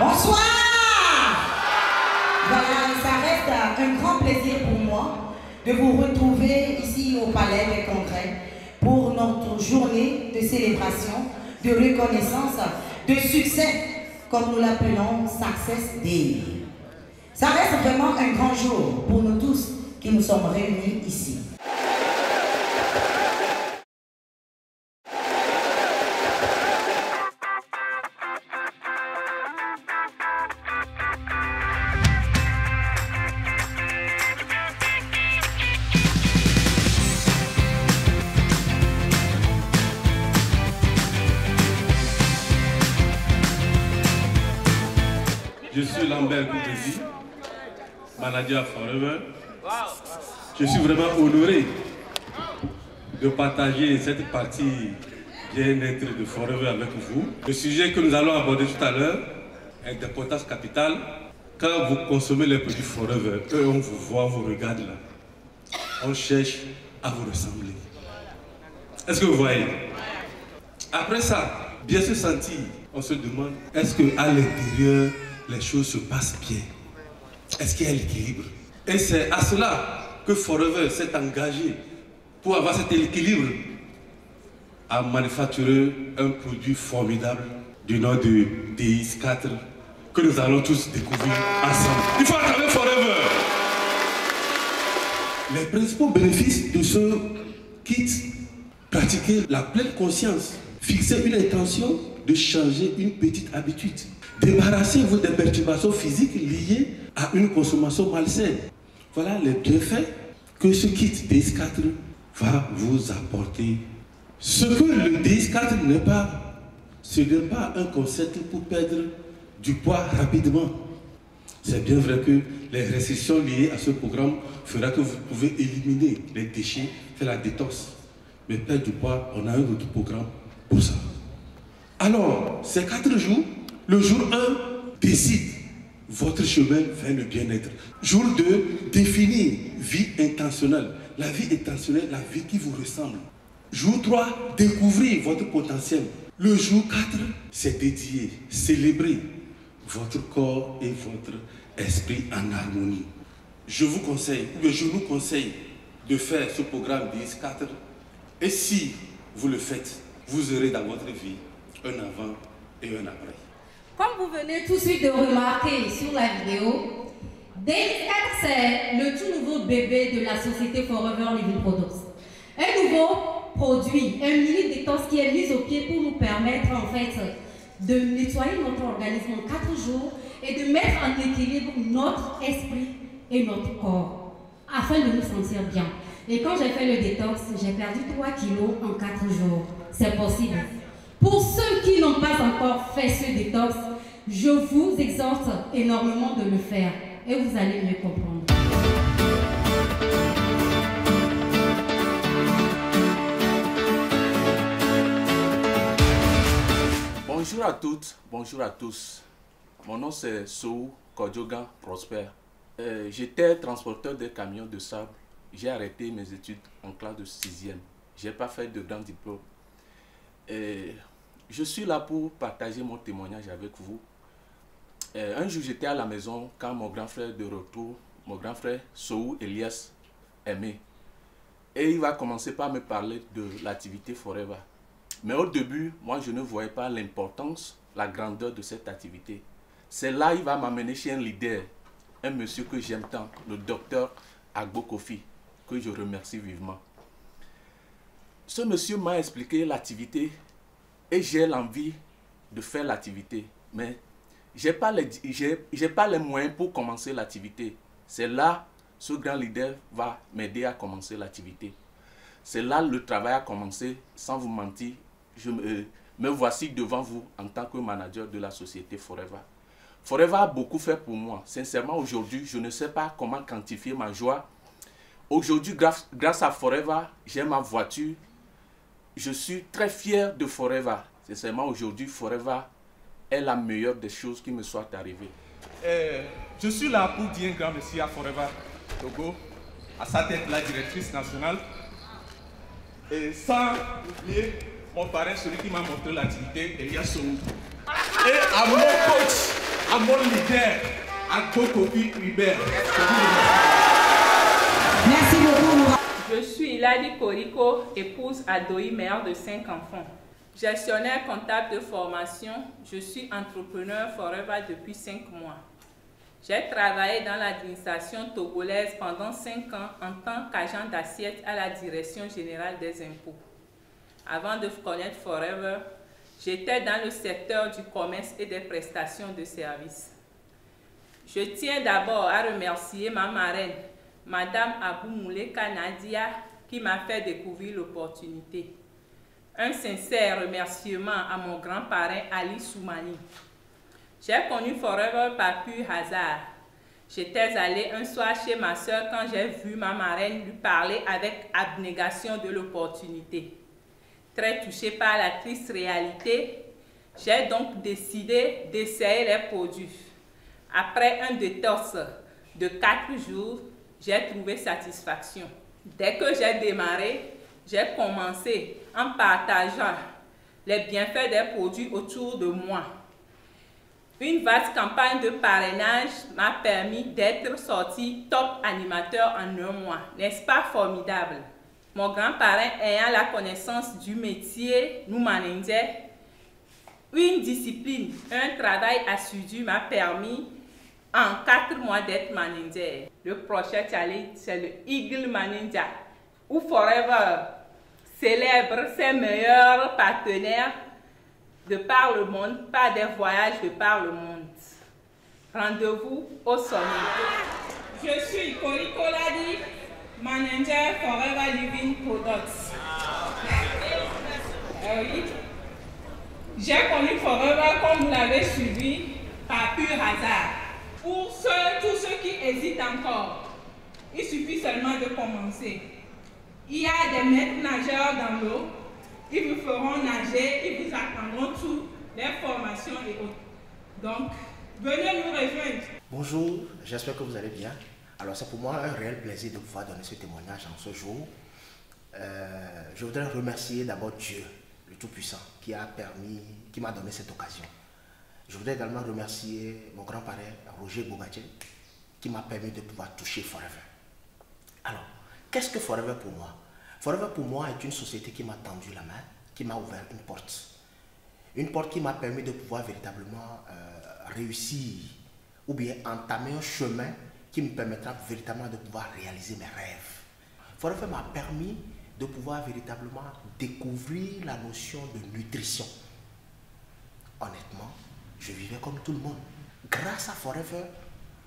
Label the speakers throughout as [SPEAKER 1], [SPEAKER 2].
[SPEAKER 1] Bonsoir. Voilà, ça reste un grand plaisir pour moi de vous retrouver ici au Palais des Congrès pour notre journée de célébration, de reconnaissance, de succès, comme nous l'appelons Success Day. Ça reste vraiment un grand jour pour nous tous qui nous sommes réunis ici.
[SPEAKER 2] Je suis Lambert Koudesi, manager Forever. Je suis vraiment honoré de partager cette partie bien-être de Forever avec vous. Le sujet que nous allons aborder tout à l'heure est d'importance capitale. Quand vous consommez les produits Forever, eux, on vous voit, on vous regarde là. On cherche à vous ressembler. Est-ce que vous voyez? Après ça, bien se sentir, on se demande, est-ce qu'à l'intérieur, les choses se passent bien? Est-ce qu'il y a l'équilibre? Et c'est à cela que Forever s'est engagé pour avoir cet équilibre à manufacturer un produit formidable du nom de DX4 que nous allons tous découvrir ensemble. Il faut acclamer Forever. Les principaux bénéfices de ce kit: pratiquer la pleine conscience, fixer une intention de changer une petite habitude. Débarrassez-vous des perturbations physiques liées à une consommation malsaine. Voilà les bienfaits que ce kit DX4 va vous apporter. Ce que le DX4 n'est pas, ce n'est pas un concept pour perdre du poids rapidement. C'est bien vrai que les restrictions liées à ce programme feront que vous pouvez éliminer les déchets, faire la détox. Mais perdre du poids, on a un autre programme pour ça. Alors, ces 4 jours, le jour 1, décide votre chemin vers le bien-être. Jour 2, définir vie intentionnelle. La vie intentionnelle, la vie qui vous ressemble. Jour 3, découvrir votre potentiel. Le jour 4, c'est dédié, célébrer votre corps et votre esprit en harmonie. Je vous conseille, je nous conseille de faire ce programme DX4. Et si vous le faites, vous aurez dans votre vie un avant et un après.
[SPEAKER 3] Comme vous venez tout de suite de remarquer sur la vidéo, DX4 c'est le tout nouveau bébé de la société Forever Living Products. Un nouveau produit, un mini détox qui est mis au pied pour nous permettre en fait de nettoyer notre organisme en 4 jours et de mettre en équilibre notre esprit et notre corps afin de nous sentir bien. Et quand j'ai fait le détox, j'ai perdu 3 kilos en 4 jours. C'est possible. Pour ceux qui n'ont pas encore fait ce détox, je vous exhorte énormément de le faire et vous allez mieux comprendre.
[SPEAKER 4] Bonjour à toutes, bonjour à tous. Mon nom c'est Sou Kodjogan Prosper. J'étais transporteur de camions de sable. J'ai arrêté mes études en classe de 6e. Je n'ai pas fait de grand diplôme. Je suis là pour partager mon témoignage avec vous. Un jour, j'étais à la maison quand mon grand frère de retour, mon grand frère Sou Elias Aimé. Et il va commencer par me parler de l'activité Forever. Mais au début, moi, je ne voyais pas l'importance, la grandeur de cette activité. C'est là qu'il va m'amener chez un leader, un monsieur que j'aime tant, le docteur Agbo Kofi, que je remercie vivement. Ce monsieur m'a expliqué l'activité et j'ai l'envie de faire l'activité, mais je n'ai pas les moyens pour commencer l'activité. C'est là, ce grand leader va m'aider à commencer l'activité. C'est là le travail a commencé, sans vous mentir. Me voici devant vous en tant que manager de la société Forever. Forever a beaucoup fait pour moi. Sincèrement, aujourd'hui, je ne sais pas comment quantifier ma joie. Aujourd'hui, grâce à Forever, j'ai ma voiture. Je suis très fier de Forever. Sincèrement, aujourd'hui, Forever est la meilleure des choses qui me soient arrivées.
[SPEAKER 5] Je suis là pour dire un grand merci à Forever Togo, à sa tête la directrice nationale. Et sans oublier mon parrain, celui qui m'a montré l'activité, Elias Soumou. Et à mon coach, à mon leader, à Kokofi Hubert.
[SPEAKER 1] Merci beaucoup.
[SPEAKER 6] Je suis Ilali Koriko, épouse Adoï, mère de 5 enfants. Gestionnaire comptable de formation, je suis entrepreneur forever depuis 5 mois. J'ai travaillé dans l'administration togolaise pendant 5 ans en tant qu'agent d'assiette à la Direction générale des impôts. Avant de connaître Forever, j'étais dans le secteur du commerce et des prestations de services. Je tiens d'abord à remercier ma marraine, Madame Aboumouleka Nadia, qui m'a fait découvrir l'opportunité. Un sincère remerciement à mon grand-parrain Ali Soumani. J'ai connu Forever par pur hasard. J'étais allée un soir chez ma soeur quand j'ai vu ma marraine lui parler avec abnégation de l'opportunité. Très touchée par la triste réalité, j'ai donc décidé d'essayer les produits. Après un détox de 4 jours, j'ai trouvé satisfaction. Dès que j'ai démarré, j'ai commencé en partageant les bienfaits des produits autour de moi. Une vaste campagne de parrainage m'a permis d'être sorti top animateur en 1 mois. N'est-ce pas formidable? Mon grand-parrain ayant la connaissance du métier, nous manageait. Une discipline, un travail assidu m'a permis en 4 mois d'être manager. Le prochain challenge, c'est le Eagle Manager, où Forever célèbre ses meilleurs partenaires de par le monde, par des voyages de par le monde. Rendez-vous au sommet. Je suis Koriko Ladi, manager Forever Living Products. Oui. J'ai connu Forever, comme vous l'avez suivi, par pur hasard. Pour tous ceux qui hésitent encore, il suffit seulement de commencer. Il y a des maîtres nageurs dans l'eau. Ils vous feront nager, ils vous apprendront tout, les formations et autres. Donc, venez nous rejoindre.
[SPEAKER 7] Bonjour, j'espère que vous allez bien. Alors, c'est pour moi un réel plaisir de pouvoir donner ce témoignage en ce jour. Je voudrais remercier d'abord Dieu, le Tout-Puissant, qui m'a donné cette occasion. Je voudrais également remercier mon grand-parrain, Roger Bogatché, qui m'a permis de pouvoir toucher Forever. Alors, qu'est-ce que Forever pour moi? Forever pour moi est une société qui m'a tendu la main, qui m'a ouvert une porte. Une porte qui m'a permis de pouvoir véritablement réussir ou bien entamer un chemin qui me permettra véritablement de pouvoir réaliser mes rêves. Forever m'a permis de pouvoir véritablement découvrir la notion de nutrition. Honnêtement, je vivais comme tout le monde. Grâce à Forever,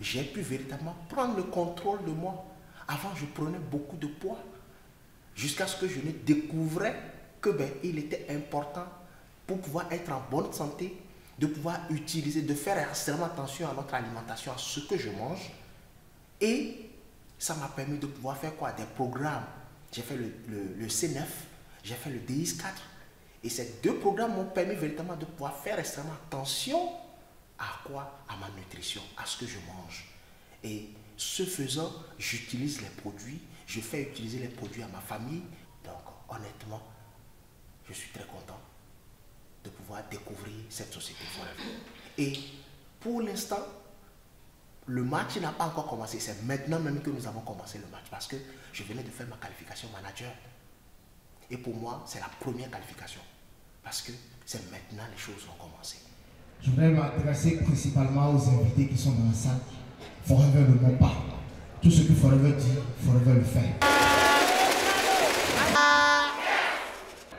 [SPEAKER 7] j'ai pu véritablement prendre le contrôle de moi. Avant, je prenais beaucoup de poids. Jusqu'à ce que je ne découvrais que il était important pour pouvoir être en bonne santé, de pouvoir utiliser, de faire extrêmement attention à notre alimentation, à ce que je mange. Et ça m'a permis de pouvoir faire quoi? Des programmes. J'ai fait le C9, j'ai fait le DX4. Et ces 2 programmes m'ont permis véritablement de pouvoir faire extrêmement attention à quoi? À ma nutrition, à ce que je mange. Et ce faisant, j'utilise les produits, je fais utiliser les produits à ma famille. Donc, honnêtement, je suis très content de pouvoir découvrir cette société Forever. Et pour l'instant, le match n'a pas encore commencé. C'est maintenant même que nous avons commencé le match parce que je venais de faire ma qualification manager. Et pour moi, c'est la première qualification parce que c'est maintenant les choses ont commencé.
[SPEAKER 8] Je voudrais m'adresser principalement aux invités qui sont dans la salle. Forever ne ment pas. Tout ce que Forever dit, Forever le fait.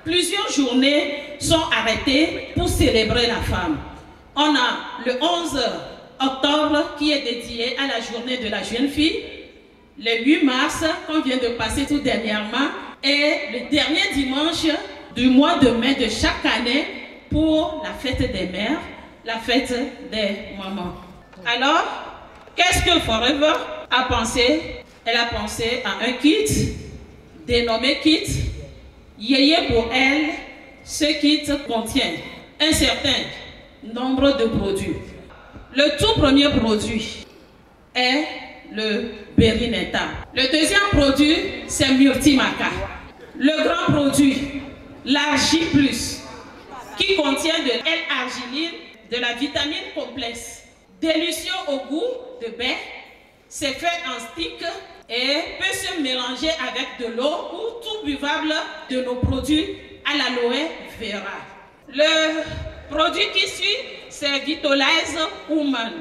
[SPEAKER 9] Plusieurs journées sont arrêtées pour célébrer la femme. On a le 11 octobre qui est dédié à la journée de la jeune fille. Le 8 mars, qu'on vient de passer tout dernièrement, et le dernier dimanche du mois de mai de chaque année pour la fête des mères, la fête des mamans. Alors, qu'est-ce que Forever a pensé? Elle a pensé à un kit dénommé kit Yéyé pour elle. Ce kit contient un certain nombre de produits. Le tout premier produit est le Berinetta. Le deuxième produit, c'est Murtimaka. Le grand produit, l'Argi Plus, qui contient de L-arginine, de la vitamine complexe, délicieux au goût de baie, c'est fait en stick et peut se mélanger avec de l'eau ou tout buvable de nos produits à l'aloe vera. Le produit qui suit, c'est Vitolize Woman.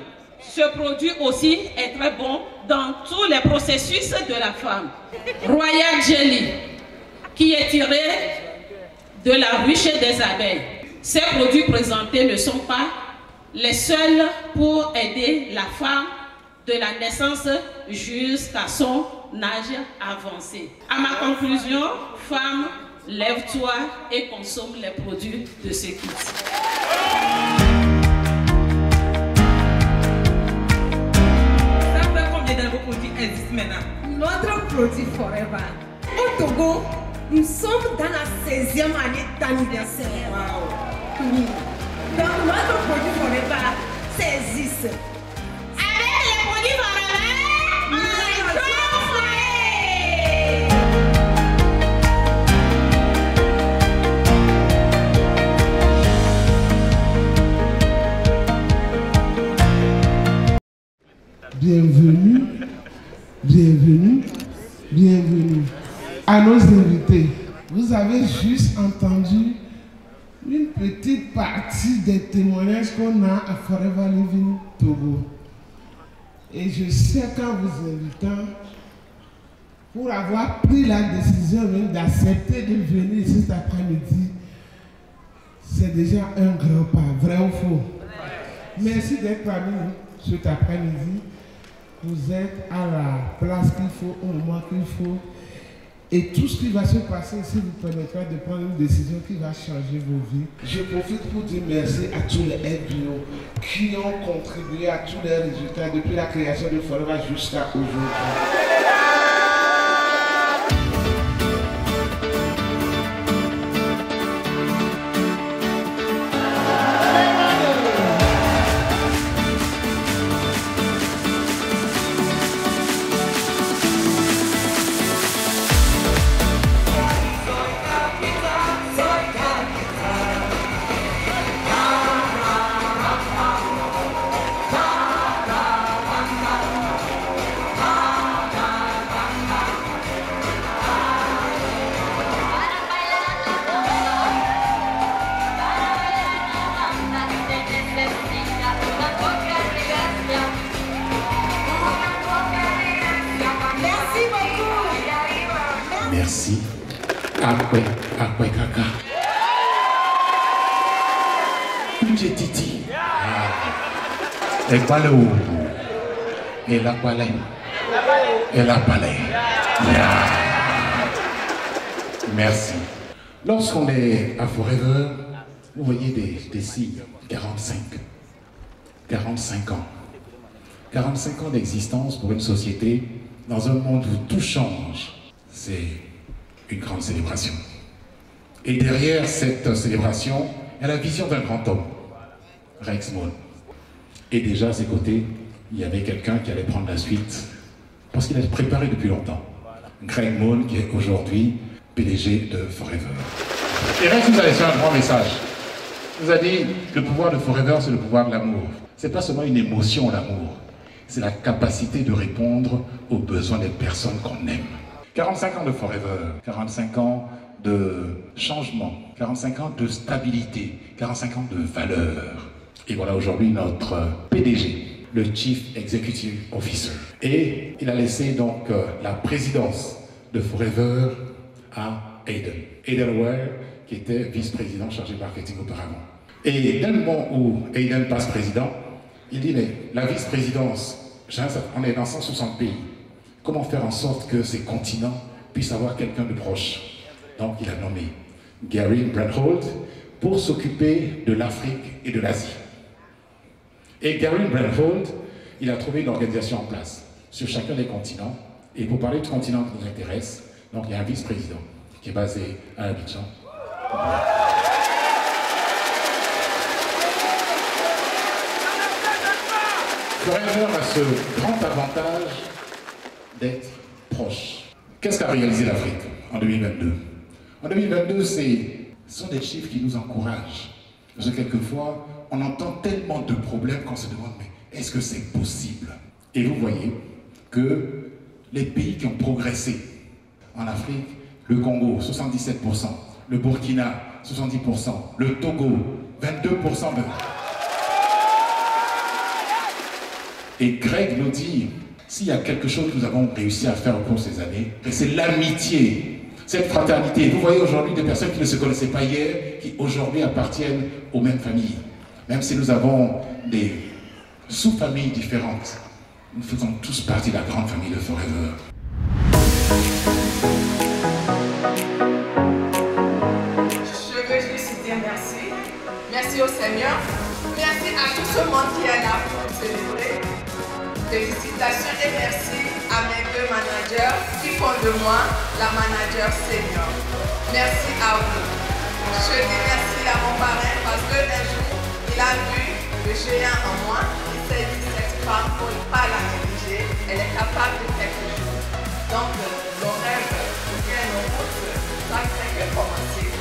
[SPEAKER 9] Ce produit aussi est très bon dans tous les processus de la femme. Royal Jelly, qui est tiré de la ruche des abeilles. Ces produits présentés ne sont pas les seuls pour aider la femme de la naissance jusqu'à son âge avancé. À ma conclusion, femme, lève-toi et consomme les produits de ce kit.
[SPEAKER 10] Notre produit Forever. Au Togo, nous sommes dans la 16e année d'anniversaire. Wow. Donc notre produit Forever s'existe.
[SPEAKER 9] Avec les produits Forever, on a
[SPEAKER 11] Bienvenue, bienvenue, bienvenue à nos invités. Vous avez juste entendu une petite partie des témoignages qu'on a à Forever Living Togo. Et je sais qu'en vous invitant, pour avoir pris la décision même d'accepter de venir ici cet après-midi, c'est déjà un grand pas, vrai ou faux? Merci d'être parmi nous cet après-midi. Vous êtes à la place qu'il faut, au moment qu'il faut. Et tout ce qui va se passer ici vous permettra de prendre une décision qui va changer vos vies. Je profite pour dire merci à tous les FBO qui ont contribué à tous les résultats depuis la création de Forever jusqu'à aujourd'hui.
[SPEAKER 12] Merci. Akwe kaka. Unje titi. Ekwale ou. Ela kwale. Ela pale. Merci. Lorsqu'on est à Forever, vous voyez des signes. 45 ans. 45 ans d'existence pour une société dans un monde où tout change. C'est une grande célébration. Et derrière cette célébration, il y a la vision d'un grand homme, Rex Moon. Et déjà à ses côtés, il y avait quelqu'un qui allait prendre la suite, parce qu'il a préparé depuis longtemps. Greg Moon, qui est aujourd'hui PDG de Forever. Et Rex nous a laissé un grand message. Il nous a dit, le pouvoir de Forever, c'est le pouvoir de l'amour. C'est pas seulement une émotion, l'amour. C'est la capacité de répondre aux besoins des personnes qu'on aime. 45 ans de Forever, 45 ans de changement, 45 ans de stabilité, 45 ans de valeur. Et voilà aujourd'hui notre PDG, le Chief Executive Officer. Et il a laissé donc la présidence de Forever à Aiden Ware, qui était vice-président chargé de marketing auparavant. Et dès le moment où Aiden passe président, il dit, mais la vice-présidence, on est dans 160 pays. Comment faire en sorte que ces continents puissent avoir quelqu'un de proche? Donc il a nommé Gary Brandthold pour s'occuper de l'Afrique et de l'Asie. Et Gary Brandthold, il a trouvé une organisation en place sur chacun des continents. Et pour parler du continent qui nous intéresse, donc il y a un vice-président qui est basé à Abidjan. Forever a ce grand avantage d'être proche. Qu'est-ce qu'a réalisé l'Afrique en 2022? En 2022, ce sont des chiffres qui nous encouragent. Parce que quelquefois, on entend tellement de problèmes qu'on se demande, mais est-ce que c'est possible? Et vous voyez que les pays qui ont progressé en Afrique, le Congo, 77%, le Burkina, 70%, le Togo, 22%. Et Greg nous dit, s'il y a quelque chose que nous avons réussi à faire au cours de ces années, c'est l'amitié, cette fraternité. Vous voyez aujourd'hui des personnes qui ne se connaissaient pas hier, qui aujourd'hui appartiennent aux mêmes familles. Même si nous avons des sous-familles différentes, nous faisons tous partie de la grande famille de Forever.
[SPEAKER 13] Je veux juste dire merci. Merci au Seigneur. Merci à tout ce monde qui est là pour célébrer. Félicitations et merci à mes deux managers qui font de moi la manager senior. Merci à vous. Je dis merci à mon parrain parce qu'un jour, il a vu le géant en moi. Il s'est dit, cette femme, il ne faut pas la négliger. Elle est capable de quelque chose. Donc, nos rêves, ou bien nos routes, ça ne fait que commencer.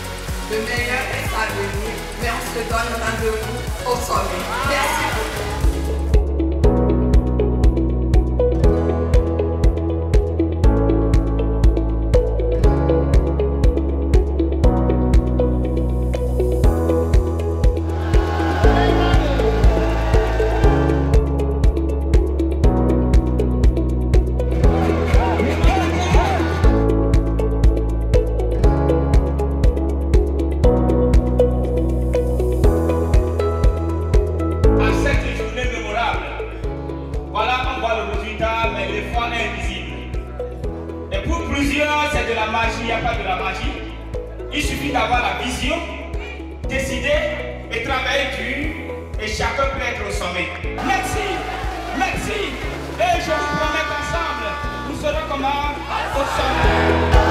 [SPEAKER 13] Le meilleur est à venir, mais on se donne rendez-vous au sommet. Merci beaucoup.
[SPEAKER 14] Merci. Et je vous promets qu'ensemble, nous serons comment? Au sommet.